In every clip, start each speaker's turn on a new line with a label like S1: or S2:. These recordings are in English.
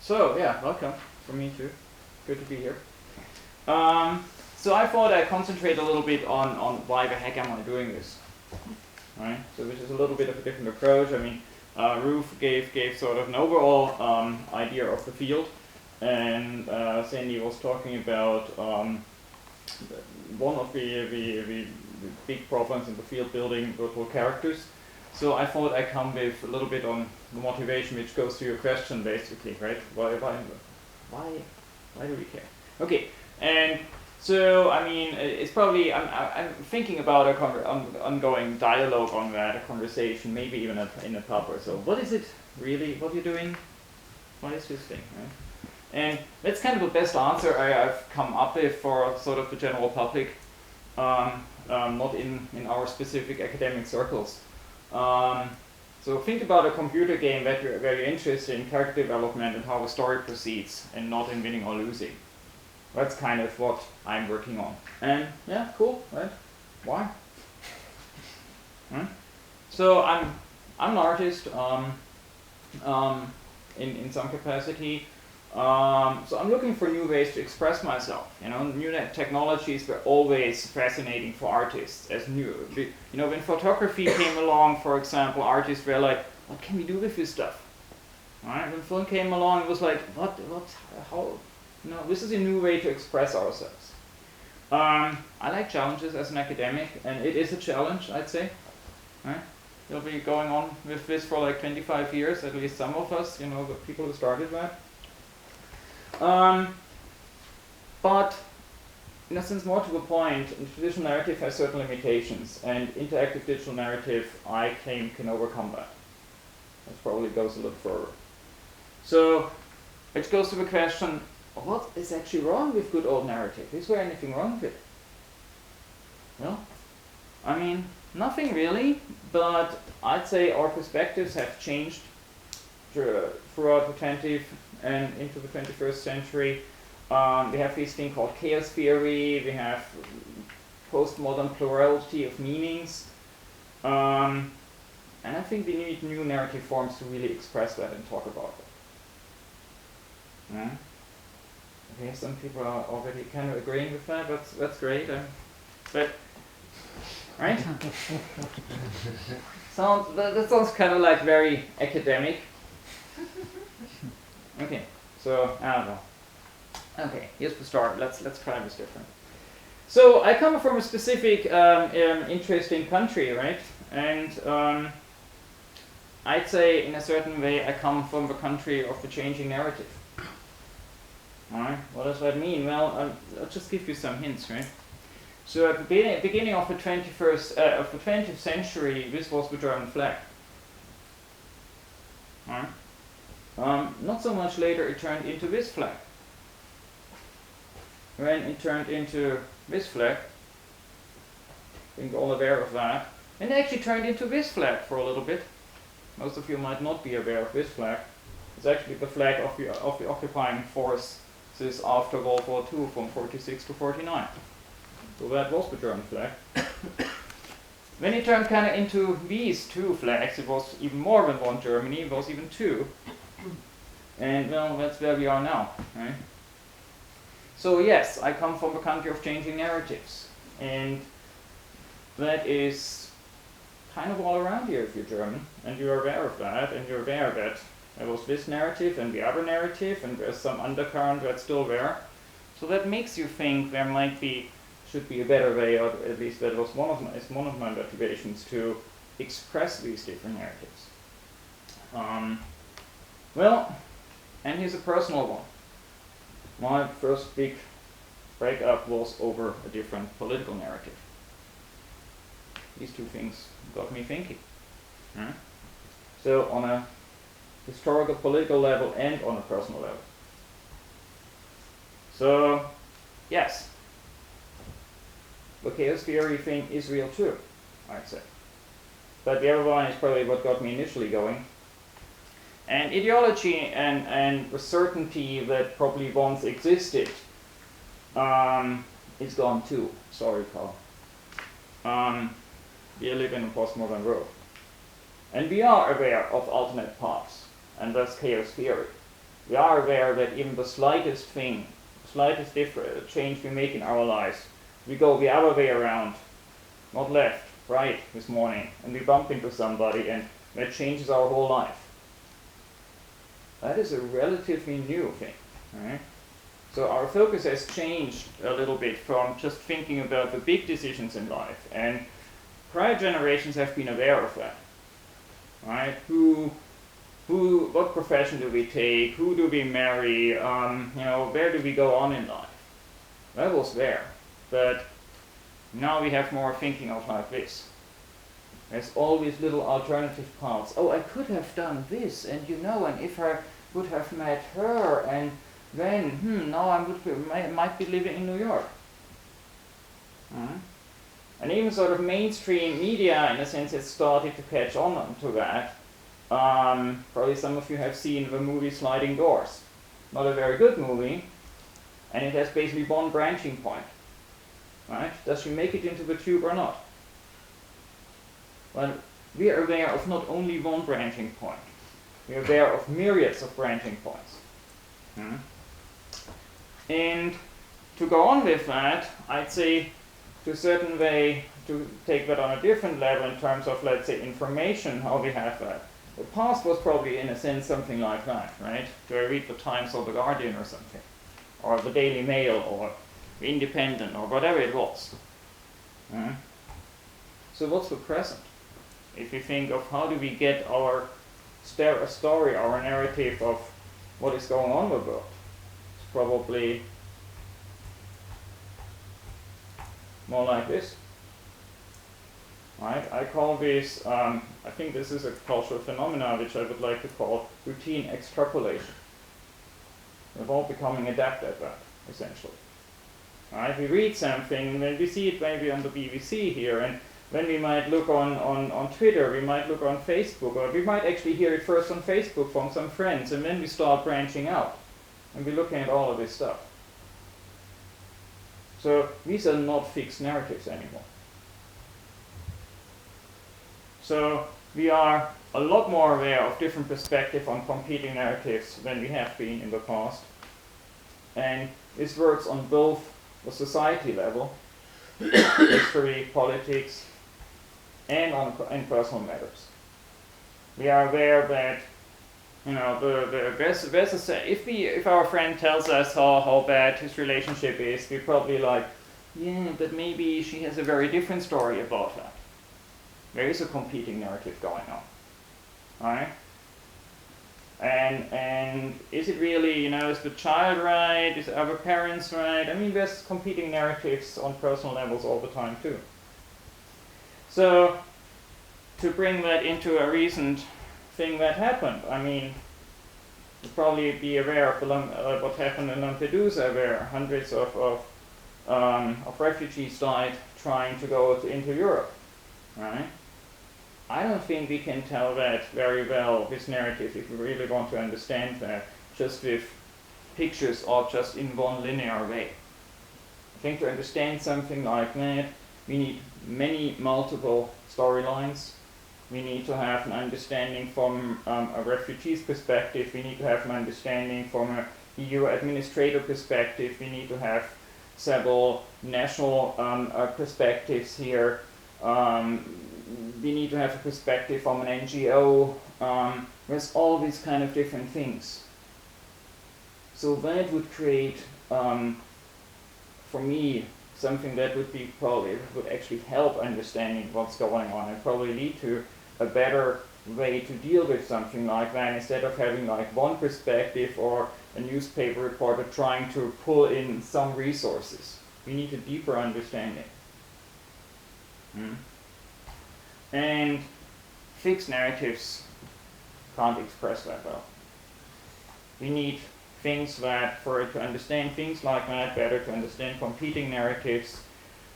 S1: So yeah, welcome from me too. Good to be here. So I thought I'd concentrate a little bit on why the heck am I doing this, right? So which is a little bit of a different approach. I mean, Ruth gave sort of an overall idea of the field, and Sandy was talking about one of the big problems in the field, building virtual characters. So I thought I'd come with a little bit on the motivation, which goes to your question basically, right? Why do we care? Okay, and so I mean, it's probably I'm thinking about ongoing dialogue on that, a conversation, maybe even in a pub or so. What is it really? What you're doing? What is this thing, right? And that's kind of the best answer I've come up with for sort of the general public, not in our specific academic circles. So think about a computer game that you're very interested in character development and how the story proceeds, and not in winning or losing. That's kind of what I'm working on. And yeah, cool, right? Why? So I'm an artist in some capacity. So I'm looking for new ways to express myself. You know, new technologies were always fascinating for artists as new. You know, when photography came along, for example, artists were like, what can we do with this stuff? Right? When film came along, it was like, how? No, this is a new way to express ourselves. I like challenges as an academic, and it is a challenge, I'd say. Right? We'll be going on with this for like 25 years, at least some of us, you know, the people who started that. But in a sense, more to the point, traditional narrative has certain limitations, and interactive digital narrative, I claim, can overcome that. That probably goes a little further. So, which goes to the question, what is actually wrong with good old narrative? Is there anything wrong with it? Well, I mean, nothing really, but I'd say our perspectives have changed throughout the 20th and into the 21st century. We have this thing called chaos theory, we have postmodern plurality of meanings, and I think we need new narrative forms to really express that and talk about it. Yeah? Okay, some people are already kind of agreeing with that, that's great. But, right? That sounds kind of like very academic. Okay, so I don't know. Okay, here's the start. Let's try this different. So I come from a specific interesting country, right? And I'd say in a certain way I come from the country of the changing narrative. Alright, what does that mean? Well, I'll just give you some hints, right? So at the beginning of the 20th century, this was the German flag. Alright. Not so much later it turned into this flag. When it turned into this flag, I think all aware of that, and it actually turned into this flag for a little bit. Most of you might not be aware of this flag. It's actually the flag of the occupying forces after World War II from 46 to 49. So that was the German flag. When it turned kind of into these two flags, it was even more than one Germany, it was even two. And well, that's where we are now, right? So yes, I come from a country of changing narratives, and that is kind of all around here if you're German, and you're aware of that, and you're aware that there was this narrative and the other narrative, and there's some undercurrent that's still there. So that makes you think there should be a better way, or at least that was one of my motivations to express these different narratives. Well, and here's a personal one. My first big breakup was over a different political narrative. These two things got me thinking. Right? So on a historical political level and on a personal level. So, yes, the chaos theory thing is real too, I'd say. But the other one is probably what got me initially going. And ideology and the certainty that probably once existed is gone too. Sorry, Carl. We live in a postmodern world. And we are aware of alternate paths, and that's chaos theory. we are aware that even the slightest thing, slightest change we make in our lives, we go the other way around, not left, right this morning, and we bump into somebody and that changes our whole life. That is a relatively new thing. Right? So our focus has changed a little bit from just thinking about the big decisions in life, and prior generations have been aware of that. Right? What profession do we take? Who do we marry? Where do we go on in life? That was there, but now we have more thinking of like this. There's always little alternative paths. Oh, I could have done this, and and if I would have met her, and then, now I might be living in New York. And even sort of mainstream media, in a sense, has started to catch on to that. Probably some of you have seen the movie Sliding Doors. Not a very good movie, and it has basically one branching point. Right? Does she make it into the tube or not? Well, we are aware of not only one branching point. We are aware of myriads of branching points. And to go on with that, I'd say to a certain way, to take that on a different level in terms of, let's say, information, how we have that. The past was probably, in a sense, something like that, right? Do I read the Times or the Guardian or something? Or the Daily Mail or the Independent or whatever it was. So what's the present? If you think of how do we get our story, our narrative of what is going on with the world, it's probably more like this. Right? I call this, I think this is a cultural phenomenon which I would like to call routine extrapolation. We're all becoming adept at that, essentially. Right? We read something, when we see it maybe on the BBC here, and then we might look on Twitter, we might look on Facebook, or we might actually hear it first on Facebook from some friends, and then we start branching out, and we're looking at all of this stuff. So these are not fixed narratives anymore. So we are a lot more aware of different perspectives on competing narratives than we have been in the past. And this works on both the society level, history, politics, and in personal matters. We are aware that if our friend tells us how bad his relationship is, we're probably like, yeah, but maybe she has a very different story about that. There is a competing narrative going on, right? And is it really, is the child right? Is our parents right? I mean, there's competing narratives on personal levels all the time too. So, to bring that into a recent thing that happened, I mean, you'll probably be aware of what happened in Lampedusa, where hundreds of refugees died trying to go into Europe, right? I don't think we can tell that very well, this narrative, if we really want to understand that, just with pictures or just in one linear way. I think to understand something like that, we need many multiple storylines. We need to have an understanding from a refugee's perspective. We need to have an understanding from an EU administrator perspective. We need to have several national perspectives here. We need to have a perspective from an NGO. There's all these kind of different things. So that would create, for me, something that would actually help understanding what's going on and probably lead to a better way to deal with something like that, instead of having like one perspective or a newspaper reporter trying to pull in some resources. We need a deeper understanding. And fixed narratives can't express that well. We need things that, to understand things like that, better to understand competing narratives,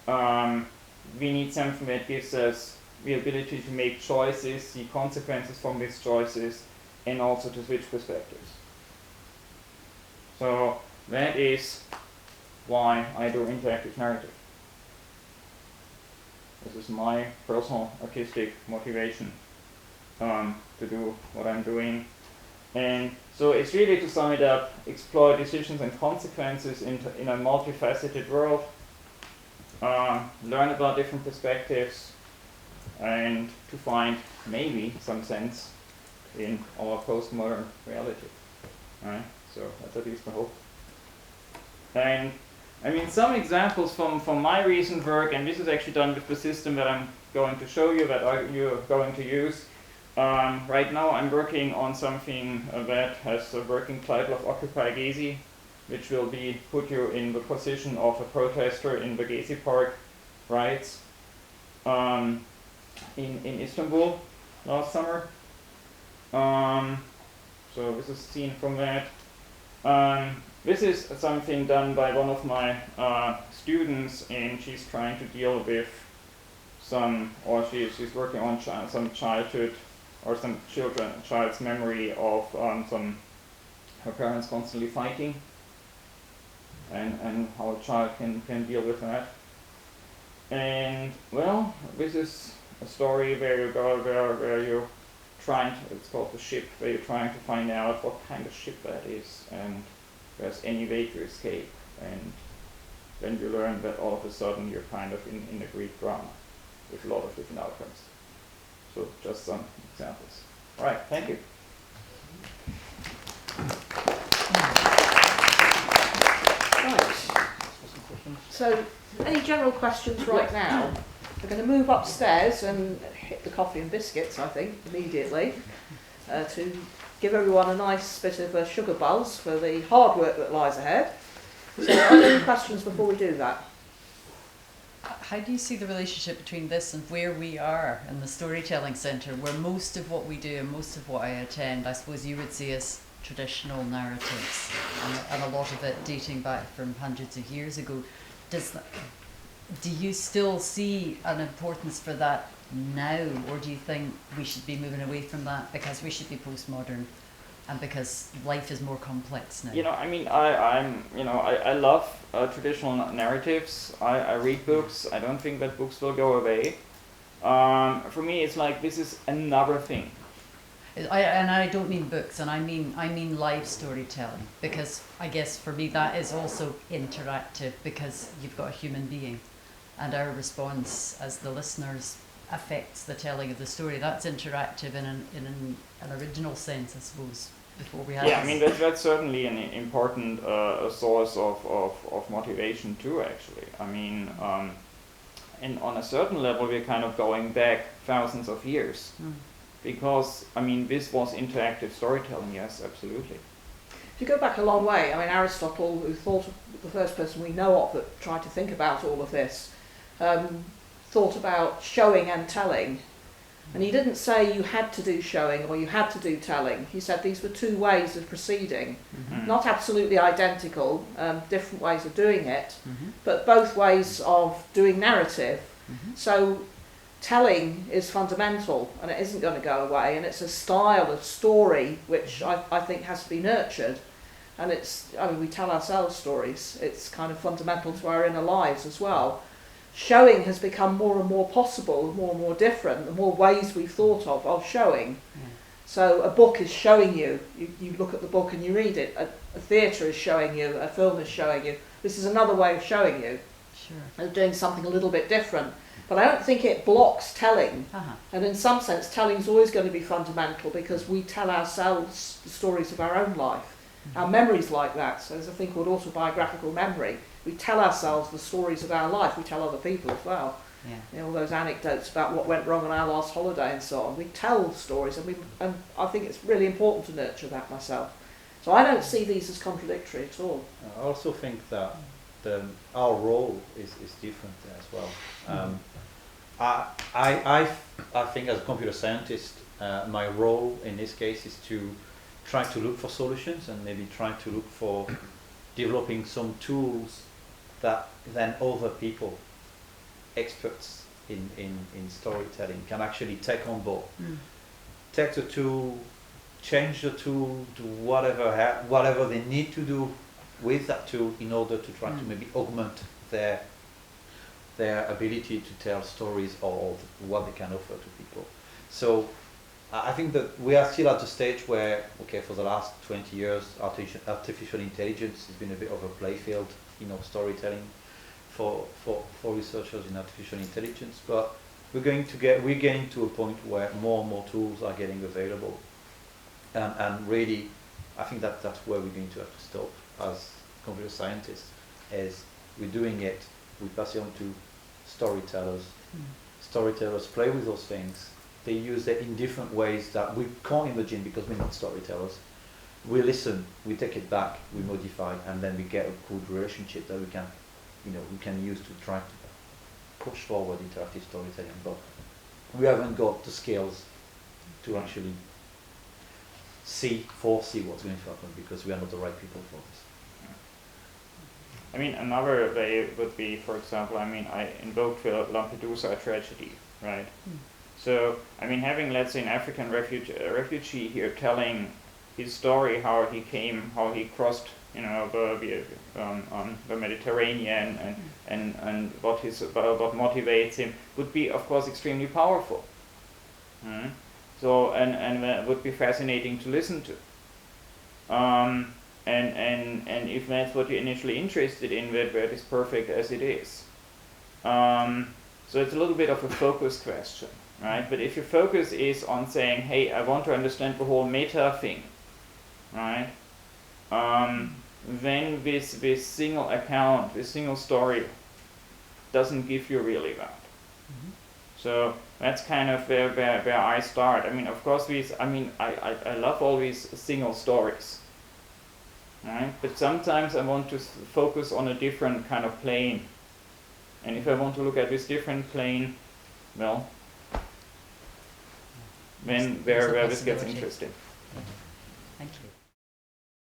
S1: we need something that gives us the ability to make choices, see consequences from these choices, and also to switch perspectives. So that is why I do interactive narrative. This is my personal artistic motivation to do what I'm doing. And So it's really, to sum it up, explore decisions and consequences in a multifaceted world, learn about different perspectives, and to find maybe some sense in our postmodern reality. Right? So that's at least my hope. And I mean, some examples from my recent work, and this is actually done with the system that I'm going to show you, that you're going to use. Right now I'm working on something that has a working title of Occupy Gezi, which will put you in the position of a protester in the Gezi Park riots in Istanbul last summer. So this is a scene from that. This is something done by one of my students, and she's trying to deal with she's working on some childhood or some child's memory of her parents constantly fighting, and how a child can deal with that. And well, this is a story where you're trying to, it's called The Ship, where you're trying to find out what kind of ship that is and there's any way to escape, and then you learn that all of a sudden you're kind of in a Greek drama with a lot of different outcomes. So just some examples. All right, thank you.
S2: Right. So, any general questions right now? We're going to move upstairs and hit the coffee and biscuits, I think, immediately, to give everyone a nice bit of a sugar buzz for the hard work that lies ahead. So, are there any questions before we do that?
S3: How do you see the relationship between this and where we are in the Storytelling Centre, where most of what we do and most of what I attend, I suppose you would see as traditional narratives, and a lot of it dating back from hundreds of years ago. Do you still see an importance for that now, or do you think we should be moving away from that because we should be postmodern and because life is more complex now?
S1: You know, I mean, I love traditional narratives. I read books. I don't think that books will go away. For me, it's like this is another thing.
S3: And I don't mean books, and I mean live storytelling, because I guess for me that is also interactive, because you've got a human being, and our response as the listeners affects the telling of the story. That's interactive in an original sense, I suppose. Before we have
S1: I mean that's certainly an important source of motivation too. Actually, I mean, and on a certain level, we're kind of going back thousands of years. Because, I mean, this was interactive storytelling, yes, absolutely.
S2: If you go back a long way, I mean, Aristotle, who thought the first person we know of that tried to think about all of this, thought about showing and telling. And he didn't say you had to do showing or you had to do telling. He said these were two ways of proceeding. Not absolutely identical, different ways of doing it, but both ways of doing narrative. So telling is fundamental, and it isn't going to go away, and it's a style of story which I think has to be nurtured. And we tell ourselves stories. It's kind of fundamental to our inner lives as well. Showing has become more and more possible, more and more different, the more ways we've thought of showing. So a book is showing you look at the book and you read it. A theatre is showing you, a film is showing you. This is another way of showing you. Sure. Of doing something a little bit different. But I don't think it blocks telling. And in some sense, telling is always going to be fundamental, because we tell ourselves the stories of our own life. Our memory's like that. So there's a thing called autobiographical memory. We tell ourselves the stories of our life. We tell other people as well. You know, all those anecdotes about what went wrong on our last holiday and so on. We tell stories, and I think it's really important to nurture that myself. So I don't see these as contradictory at all.
S4: I also think that our role is different as well. I think as a computer scientist, my role in this case is to try to look for solutions, and maybe try to look for developing some tools that then other people, experts in storytelling, can actually take on board. Take the tool, change the tool, do whatever they need to do with that tool in order to try to maybe augment their ability to tell stories or what they can offer to people. So I think that we are still at a stage where, okay, for the last 20 years, artificial intelligence has been a bit of a playfield, storytelling for researchers in artificial intelligence. But we're getting to a point where more and more tools are getting available, and really, I think that's where we're going to have to stop as computer scientists. As we're doing it, we pass it on to storytellers. Storytellers play with those things. They use it in different ways that we can't imagine because we're not storytellers. We listen, we take it back, we modify, and then we get a good relationship that we can use to try to push forward interactive storytelling. But we haven't got the skills to actually foresee what's going to happen because we are not the right people for this.
S1: I mean, another way would be, for example, I invoked the Lampedusa tragedy, right? So, having, let's say, an African refugee here telling his story, how he came, how he crossed, the Mediterranean, and what motivates him, would be, of course, extremely powerful. So, and would be fascinating to listen to. And if that's what you're initially interested in, that is perfect as it is. So it's a little bit of a focus question, right? But if your focus is on saying, hey, I want to understand the whole meta thing, right? Then this single account, this single story, doesn't give you really that. So that's kind of where I start. Of course, I love all these single stories. Right? But sometimes I want to focus on a different kind of plane. And if I want to look at this different plane, well, then where this gets interesting.
S3: Thank you.